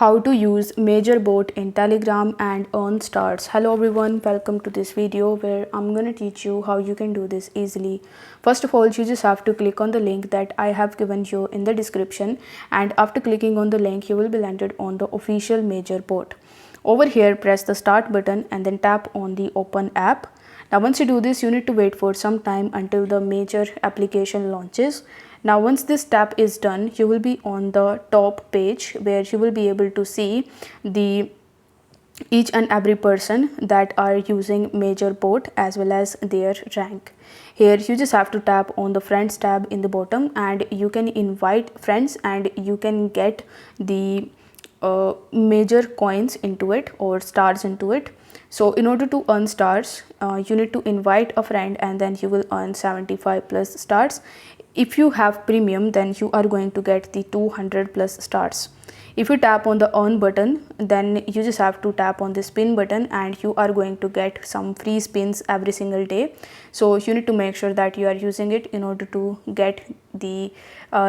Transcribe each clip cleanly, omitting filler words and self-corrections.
how to use major bot in Telegram and earn stars. Hello everyone, welcome to this video where I'm going to teach you how you can do this easily. First of all, you just have to click on the link that I have given you in the description, and after clicking on the link you will be landed on the official major bot. Over here, press the start button and then tap on the open app. Now once you do this, you need to wait for some time until the major application launches. Now once this tap is done, you will be on the top page where you will be able to see the each and every person that are using major bot as well as their rank. Here you just have to tap on the friends tab in the bottom and you can invite friends and you can get the major coins into it or stars into it. So in order to earn stars, you need to invite a friend and then you will earn 75 plus stars. If you have premium, then you are going to get the 200 plus stars. If you tap on the earn button, then you just have to tap on the spin button and you are going to get some free spins every single day. So you need to make sure that you are using it in order to get the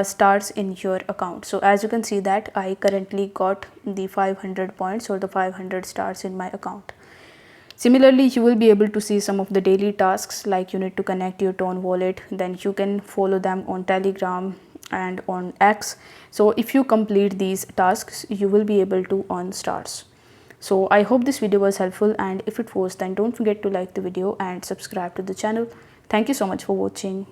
stars in your account. So as you can see that I currently got the 500 points or the 500 stars in my account. Similarly, you will be able to see some of the daily tasks, like you need to connect your Tone wallet, then you can follow them on Telegram and on X. So if you complete these tasks, you will be able to earn stars. So I hope this video was helpful, and if it was, then don't forget to like the video and subscribe to the channel. Thank you so much for watching.